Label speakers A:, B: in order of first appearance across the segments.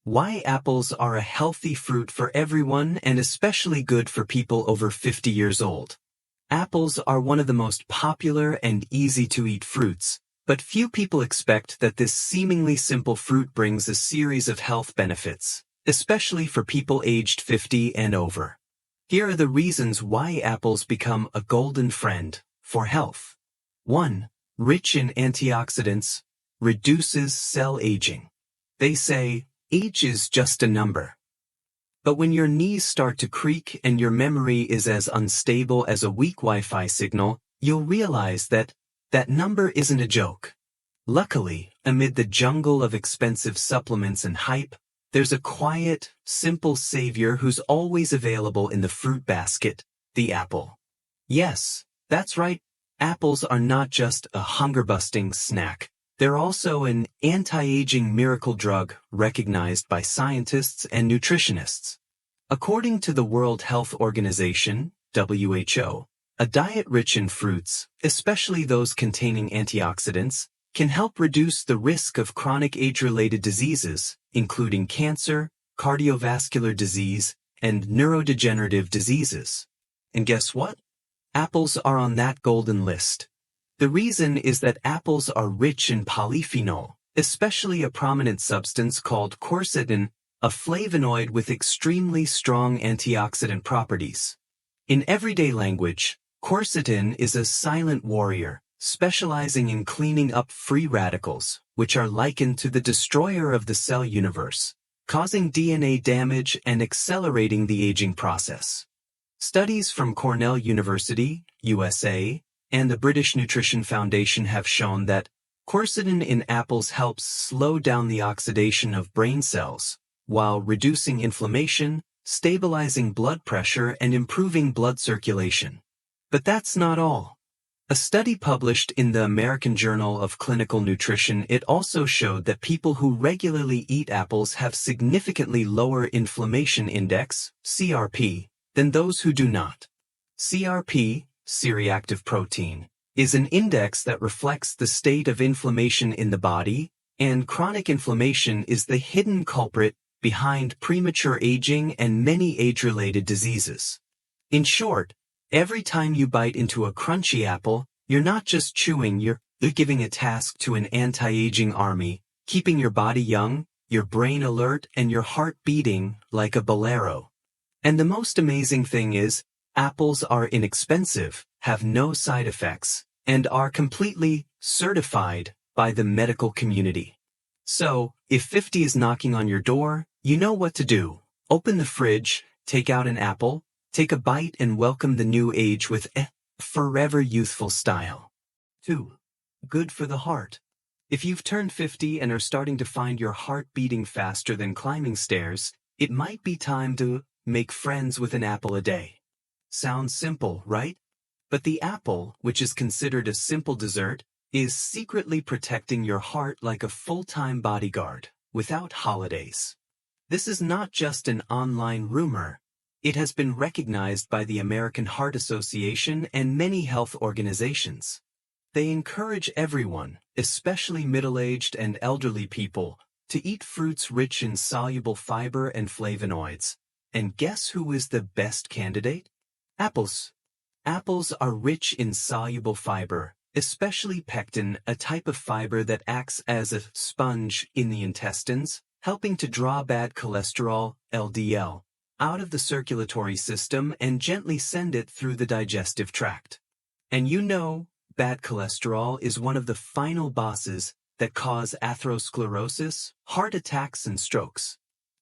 A: Why apples are a healthy fruit for everyone and especially good for people over 50 years old. Apples are one of the most popular and easy-to-eat fruits, but few people expect that this seemingly simple fruit brings a series of health benefits, especially for people aged 50 and over. Here are the reasons why apples become a golden friend for health. 1. Rich in antioxidants, reduces cell aging. They say, age is just a number. But when your knees start to creak and your memory is as unstable as a weak Wi-Fi signal, you'll realize that that number isn't a joke. Luckily, amid the jungle of expensive supplements and hype, there's a quiet, simple savior who's always available in the fruit basket, the apple. Yes, that's right, apples are not just a hunger-busting snack. They're also an anti-aging miracle drug recognized by scientists and nutritionists. According to the World Health Organization, WHO, a diet rich in fruits, especially those containing antioxidants, can help reduce the risk of chronic age-related diseases, including cancer, cardiovascular disease, and neurodegenerative diseases. And guess what? Apples are on that golden list. The reason is that apples are rich in polyphenol, especially a prominent substance called quercetin, a flavonoid with extremely strong antioxidant properties. In everyday language, quercetin is a silent warrior, specializing in cleaning up free radicals, which are likened to the destroyer of the cell universe, causing DNA damage and accelerating the aging process. Studies from Cornell University, USA, and the British Nutrition Foundation have shown that quercetin in apples helps slow down the oxidation of brain cells, while reducing inflammation, stabilizing blood pressure, and improving blood circulation. But that's not all. A study published in the American Journal of Clinical Nutrition, it also showed that people who regularly eat apples have significantly lower inflammation index, CRP, than those who do not. CRP, C-reactive protein, is an index that reflects the state of inflammation in the body, and chronic inflammation is the hidden culprit behind premature aging and many age-related diseases. In short, every time you bite into a crunchy apple, you're not just chewing, you're giving a task to an anti-aging army, keeping your body young, your brain alert, and your heart beating like a bolero. And the most amazing thing is, apples are inexpensive, have no side effects, and are completely certified by the medical community. So, if 50 is knocking on your door, you know what to do. Open the fridge, take out an apple, take a bite, and welcome the new age with a forever youthful style. 2. Good for the heart. If you've turned 50 and are starting to find your heart beating faster than climbing stairs, it might be time to make friends with an apple a day. Sounds simple, right? But the apple, which is considered a simple dessert, is secretly protecting your heart like a full-time bodyguard, without holidays. This is not just an online rumor. It has been recognized by the American Heart Association and many health organizations. They encourage everyone, especially middle-aged and elderly people, to eat fruits rich in soluble fiber and flavonoids. And guess who is the best candidate? Apples. Apples are rich in soluble fiber, especially pectin, a type of fiber that acts as a sponge in the intestines, helping to draw bad cholesterol, LDL, out of the circulatory system and gently send it through the digestive tract. And you know, bad cholesterol is one of the final bosses that cause atherosclerosis, heart attacks, and strokes.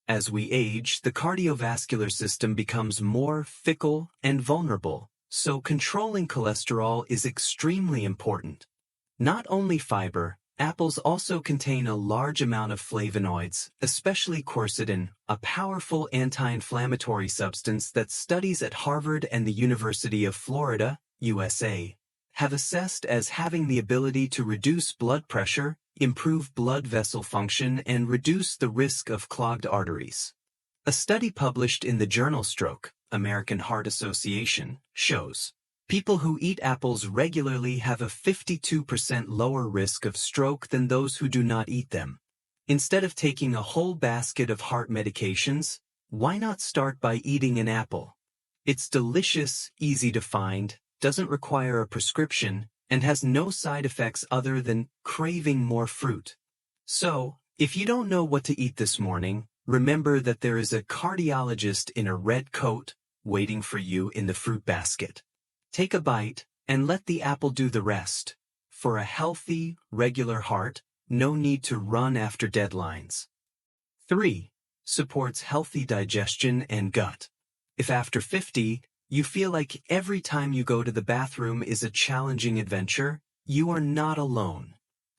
A: As we age, the cardiovascular system becomes more fickle and vulnerable, so controlling cholesterol is extremely important. Not only fiber, apples also contain a large amount of flavonoids, especially quercetin, a powerful anti-inflammatory substance that studies at Harvard and the University of Florida, USA, have assessed as having the ability to reduce blood pressure, improve blood vessel function, and reduce the risk of clogged arteries. A study published in the journal Stroke, American Heart Association, shows people who eat apples regularly have a 52% lower risk of stroke than those who do not eat them. Instead of taking a whole basket of heart medications, why not start by eating an apple? It's delicious, easy to find, doesn't require a prescription, and has no side effects other than craving more fruit. So, if you don't know what to eat this morning, remember that there is a cardiologist in a red coat waiting for you in the fruit basket. Take a bite and let the apple do the rest. For a healthy, regular heart, no need to run after deadlines. 3. Supports healthy digestion and gut. If after 50, you feel like every time you go to the bathroom is a challenging adventure, you are not alone.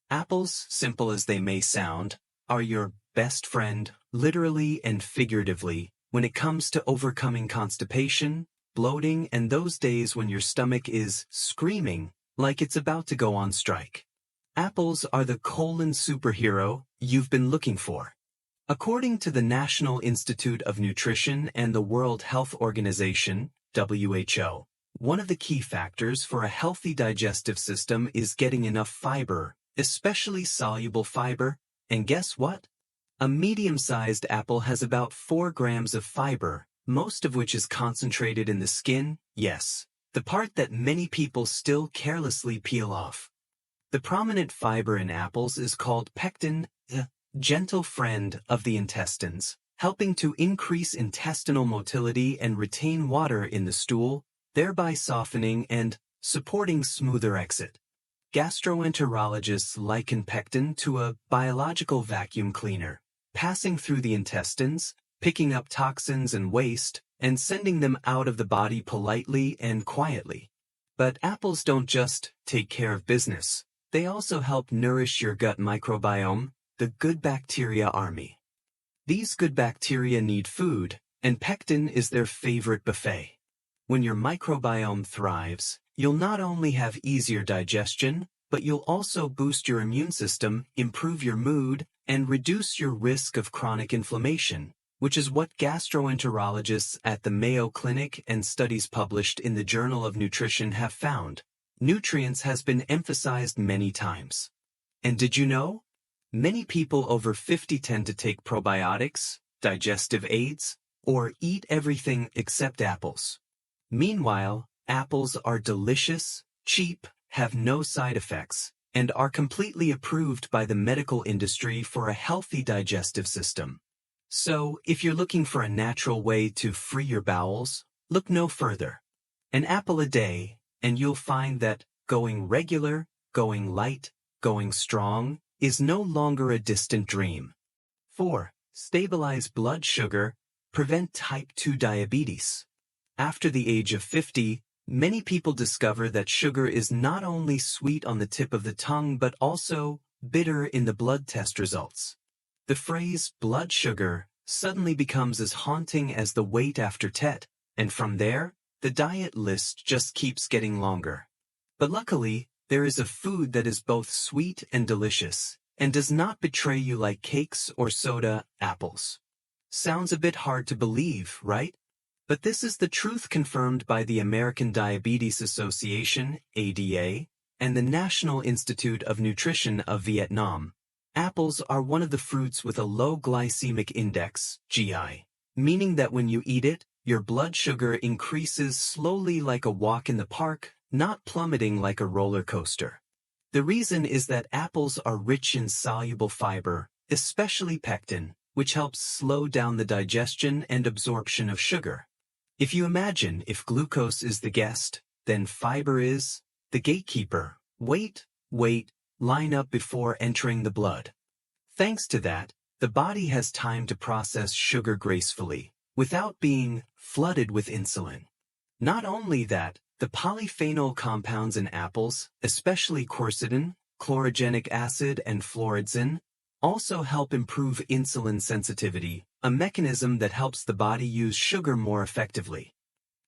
A: Apples, simple as they may sound, are your best friend, literally and figuratively, when it comes to overcoming constipation, bloating, and those days when your stomach is screaming like it's about to go on strike. Apples are the colon superhero you've been looking for. According to the National Institute of Nutrition and the World Health Organization, WHO, one of the key factors for a healthy digestive system is getting enough fiber, especially soluble fiber, and guess what? A medium-sized apple has about 4 grams of fiber, most of which is concentrated in the skin, yes, the part that many people still carelessly peel off. The prominent fiber in apples is called pectin, the gentle friend of the intestines, helping to increase intestinal motility and retain water in the stool, thereby softening and supporting smoother exit. Gastroenterologists liken pectin to a biological vacuum cleaner, passing through the intestines, picking up toxins and waste, and sending them out of the body politely and quietly. But apples don't just take care of business. They also help nourish your gut microbiome, the good bacteria army. These good bacteria need food, and pectin is their favorite buffet. When your microbiome thrives, you'll not only have easier digestion, but you'll also boost your immune system, improve your mood, and reduce your risk of chronic inflammation, which is what gastroenterologists at the Mayo Clinic and studies published in the Journal of Nutrition have found. Nutrients has been emphasized many times. And did you know? Many people over 50 tend to take probiotics, digestive aids, or eat everything except apples. Meanwhile, apples are delicious, cheap, have no side effects, and are completely approved by the medical industry for a healthy digestive system. So, if you're looking for a natural way to free your bowels, look no further. An apple a day, and you'll find that going regular, going light, going strong, is no longer a distant dream. 4. Stabilize blood sugar, prevent type 2 diabetes. After the age of 50, many people discover that sugar is not only sweet on the tip of the tongue but also bitter in the blood test results. The phrase blood sugar suddenly becomes as haunting as the wait after TET, and from there, the diet list just keeps getting longer. But luckily, there is a food that is both sweet and delicious, and does not betray you like cakes or soda, apples. Sounds a bit hard to believe, right? But this is the truth confirmed by the American Diabetes Association, ADA, and the National Institute of Nutrition of Vietnam. Apples are one of the fruits with a low glycemic index, GI, meaning that when you eat it, your blood sugar increases slowly like a walk in the park, not plummeting like a roller coaster. The reason is that apples are rich in soluble fiber, especially pectin, which helps slow down the digestion and absorption of sugar. If you imagine if glucose is the guest, then fiber is the gatekeeper. Wait, line up before entering the blood. Thanks to that, the body has time to process sugar gracefully, without being flooded with insulin. Not only that, the polyphenol compounds in apples, especially quercetin, chlorogenic acid, and floridin, also help improve insulin sensitivity, a mechanism that helps the body use sugar more effectively.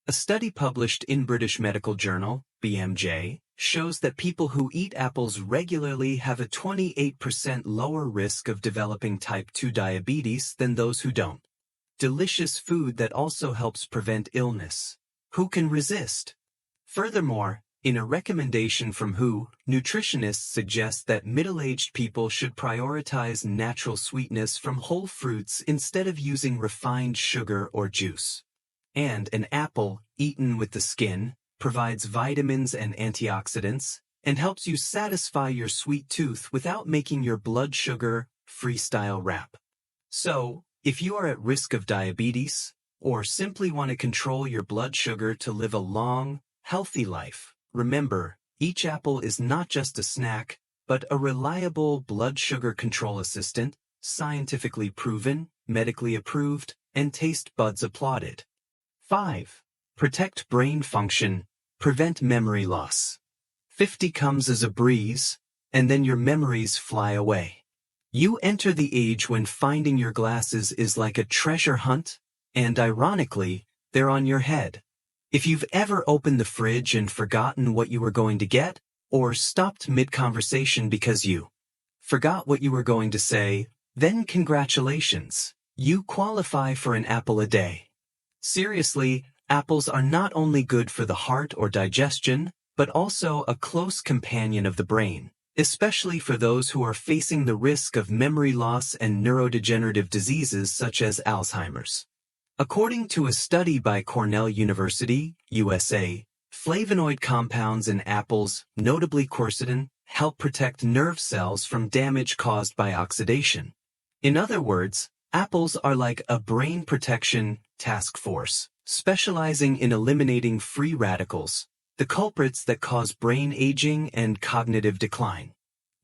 A: A study published in British Medical Journal, BMJ, shows that people who eat apples regularly have a 28% lower risk of developing type 2 diabetes than those who don't. Delicious food that also helps prevent illness. Who can resist? Furthermore, In a recommendation from WHO, nutritionists suggest that middle-aged people should prioritize natural sweetness from whole fruits instead of using refined sugar or juice. And an apple, eaten with the skin, provides vitamins and antioxidants, and helps you satisfy your sweet tooth without making your blood sugar freestyle rap. So, if you are at risk of diabetes, or simply want to control your blood sugar to live a long, healthy life, remember, each apple is not just a snack, but a reliable blood sugar control assistant, scientifically proven, medically approved, and taste buds applauded. 5. Protect brain function, prevent memory loss. 50 comes as a breeze, and then your memories fly away. You enter the age when finding your glasses is like a treasure hunt, and ironically, they're on your head. If you've ever opened the fridge and forgotten what you were going to get, or stopped mid-conversation because you forgot what you were going to say, then congratulations, you qualify for an apple a day. Seriously, apples are not only good for the heart or digestion, but also a close companion of the brain, especially for those who are facing the risk of memory loss and neurodegenerative diseases such as Alzheimer's. According to a study by Cornell University, USA, flavonoid compounds in apples, notably quercetin, help protect nerve cells from damage caused by oxidation. In other words, apples are like a brain protection task force, specializing in eliminating free radicals, the culprits that cause brain aging and cognitive decline.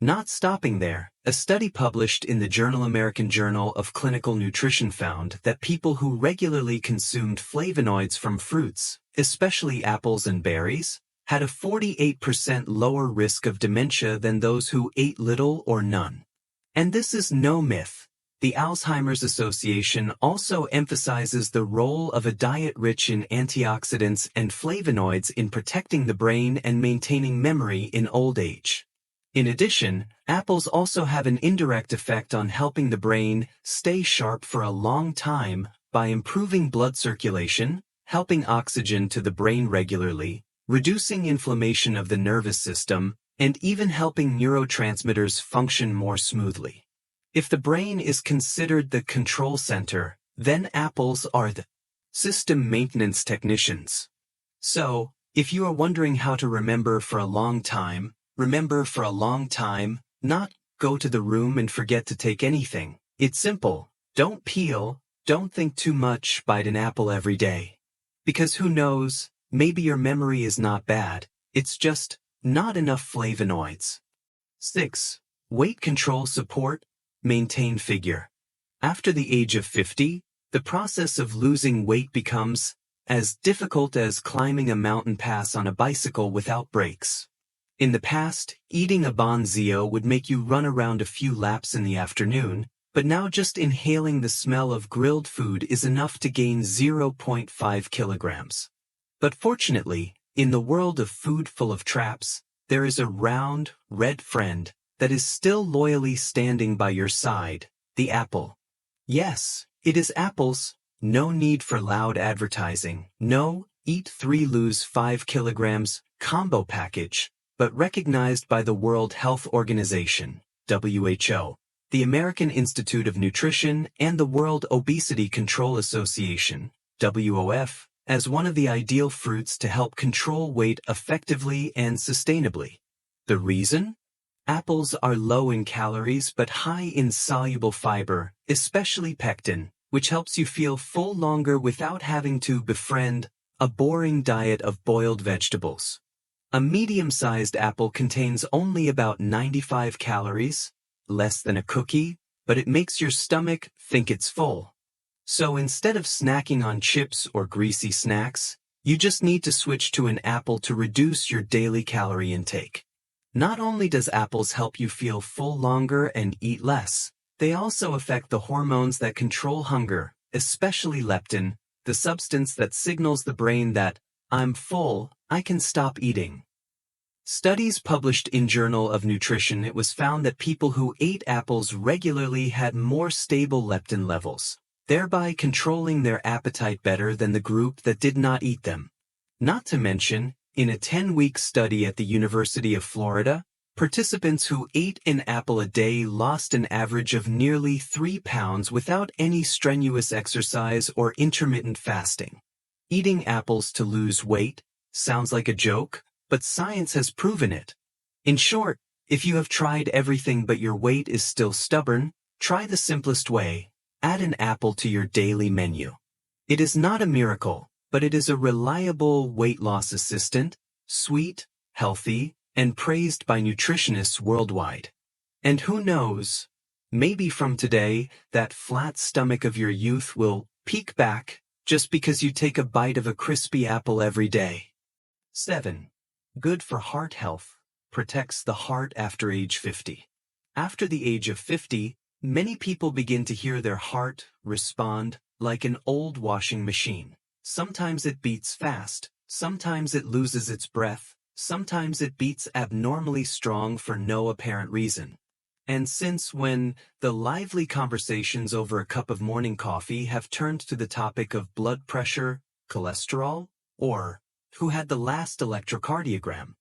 A: Not stopping there, a study published in the journal American Journal of Clinical Nutrition found that people who regularly consumed flavonoids from fruits, especially apples and berries, had a 48% lower risk of dementia than those who ate little or none. And this is no myth. The Alzheimer's Association also emphasizes the role of a diet rich in antioxidants and flavonoids in protecting the brain and maintaining memory in old age. In addition, apples also have an indirect effect on helping the brain stay sharp for a long time by improving blood circulation, helping oxygen to the brain regularly, reducing inflammation of the nervous system, and even helping neurotransmitters function more smoothly. If the brain is considered the control center, then apples are the system maintenance technicians. So, if you are wondering how to remember for a long time, not go to the room and forget to take anything. It's simple. Don't peel, don't think too much, bite an apple every day. Because who knows, maybe your memory is not bad, it's just not enough flavonoids. 6. Weight control support, maintain figure. After the age of 50, the process of losing weight becomes as difficult as climbing a mountain pass on a bicycle without brakes. In the past, eating a bonzio would make you run around a few laps in the afternoon, but now just inhaling the smell of grilled food is enough to gain 0.5 kilograms. But fortunately, in the world of food full of traps, there is a round, red friend that is still loyally standing by your side, the apple. Yes, it is apples. No need for loud advertising. No, eat 3 lose 5 kilograms combo package, but recognized by the World Health Organization, WHO, the American Institute of Nutrition, and the World Obesity Control Association, WOF, as one of the ideal fruits to help control weight effectively and sustainably. The reason? Apples are low in calories but high in soluble fiber, especially pectin, which helps you feel full longer without having to befriend a boring diet of boiled vegetables. A medium-sized apple contains only about 95 calories, less than a cookie, but it makes your stomach think it's full. So instead of snacking on chips or greasy snacks, you just need to switch to an apple to reduce your daily calorie intake. Not only does apples help you feel full longer and eat less, they also affect the hormones that control hunger, especially leptin, the substance that signals the brain that, I'm full, I can stop eating. Studies published in Journal of Nutrition, it was found that people who ate apples regularly had more stable leptin levels, thereby controlling their appetite better than the group that did not eat them. Not to mention, In a 10-week study at the University of Florida, participants who ate an apple a day lost an average of nearly 3 pounds without any strenuous exercise or intermittent fasting. Eating apples to lose weight sounds like a joke, but science has proven it. In short, if you have tried everything but your weight is still stubborn, try the simplest way: add an apple to your daily menu. It is not a miracle, but it is a reliable weight loss assistant, sweet, healthy, and praised by nutritionists worldwide. And who knows, maybe from today, that flat stomach of your youth will peak back just because you take a bite of a crispy apple every day. 7. Good for heart health. Protects the heart after age 50. After the age of 50, many people begin to hear their heart respond like an old washing machine. Sometimes it beats fast, sometimes it loses its breath, sometimes it beats abnormally strong for no apparent reason. And since when the lively conversations over a cup of morning coffee have turned to the topic of blood pressure, cholesterol, or who had the last electrocardiogram.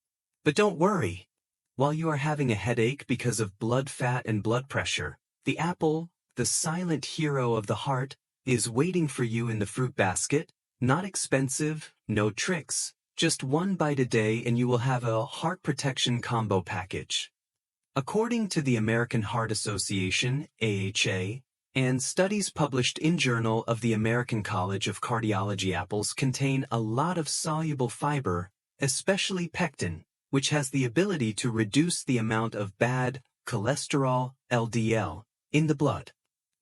A: But don't worry. While you are having a headache because of blood fat and blood pressure, the apple, the silent hero of the heart, is waiting for you in the fruit basket. Not expensive, no tricks, just one bite a day and you will have a heart protection combo package. According to the American Heart Association, AHA, and studies published in Journal of the American College of Cardiology, apples contain a lot of soluble fiber, especially pectin, which has the ability to reduce the amount of bad cholesterol, LDL, in the blood.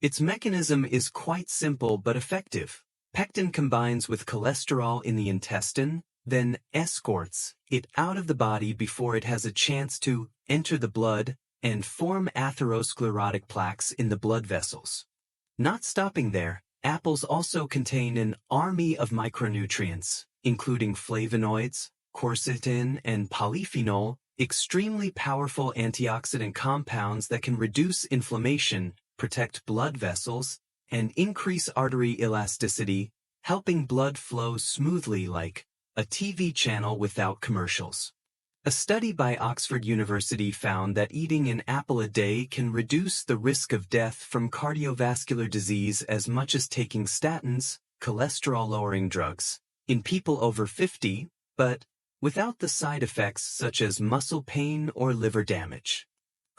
A: Its mechanism is quite simple but effective. Pectin combines with cholesterol in the intestine, then escorts it out of the body before it has a chance to enter the blood and form atherosclerotic plaques in the blood vessels. Not stopping there, apples also contain an army of micronutrients, including flavonoids, quercetin, and polyphenol, extremely powerful antioxidant compounds that can reduce inflammation, protect blood vessels, and increase artery elasticity, helping blood flow smoothly like a TV channel without commercials. A study by Oxford University found that eating an apple a day can reduce the risk of death from cardiovascular disease as much as taking statins, cholesterol-lowering drugs, in people over 50, but without the side effects such as muscle pain or liver damage.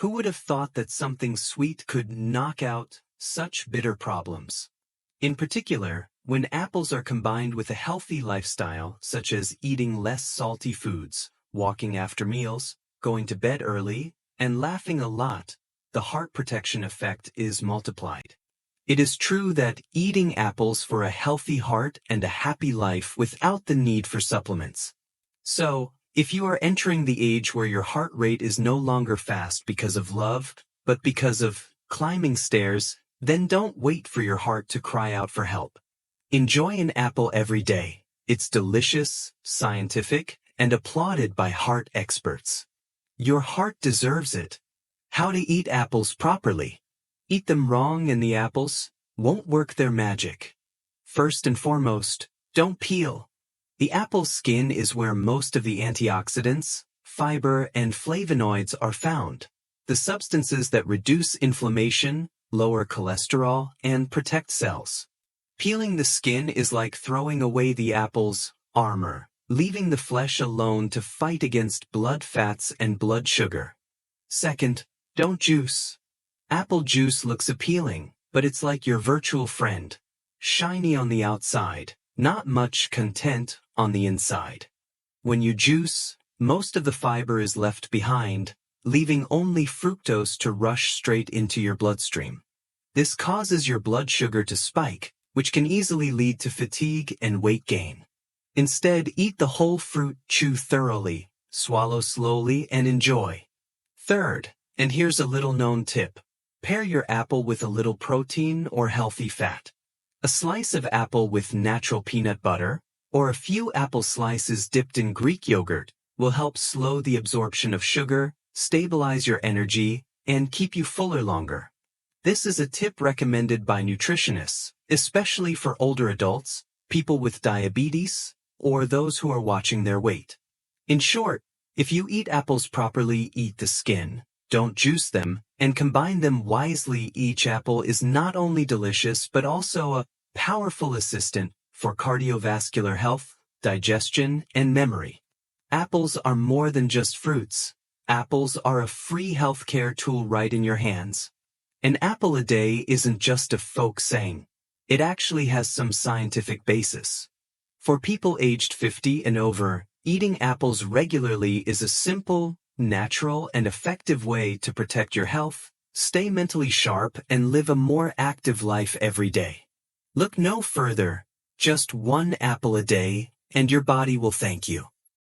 A: Who would have thought that something sweet could knock out such bitter problems? In particular, when apples are combined with a healthy lifestyle, such as eating less salty foods, walking after meals, going to bed early, and laughing a lot, the heart protection effect is multiplied. It is true that eating apples for a healthy heart and a happy life without the need for supplements. So, if you are entering the age where your heart rate is no longer fast because of love, but because of climbing stairs, then don't wait for your heart to cry out for help. Enjoy an apple every day. It's delicious, scientific, and applauded by heart experts. Your heart deserves it. How to eat apples properly. Eat them wrong and the apples won't work their magic. First and foremost, don't peel. The apple's skin is where most of the antioxidants, fiber, and flavonoids are found, the substances that reduce inflammation, lower cholesterol, and protect cells. Peeling the skin is like throwing away the apple's armor, leaving the flesh alone to fight against blood fats and blood sugar. Second, don't juice. Apple juice looks appealing, but it's like your virtual friend. Shiny on the outside, not much content on the inside. When you juice, most of the fiber is left behind, leaving only fructose to rush straight into your bloodstream. This causes your blood sugar to spike, which can easily lead to fatigue and weight gain. Instead, eat the whole fruit, chew thoroughly, swallow slowly, and enjoy. Third, and here's a little-known tip, pair your apple with a little protein or healthy fat. A slice of apple with natural peanut butter, or a few apple slices dipped in Greek yogurt, will help slow the absorption of sugar, stabilize your energy, and keep you fuller longer. This is a tip recommended by nutritionists, especially for older adults, people with diabetes, or those who are watching their weight. In short, if you eat apples properly, eat the skin, don't juice them, and combine them wisely, each apple is not only delicious but also a powerful assistant for cardiovascular health, digestion, and memory. Apples are more than just fruits. Apples are a free healthcare tool right in your hands. An apple a day isn't just a folk saying. It actually has some scientific basis. For people aged 50 and over, eating apples regularly is a simple, natural, and effective way to protect your health, stay mentally sharp, and live a more active life every day. Look no further. Just one apple a day, and your body will thank you.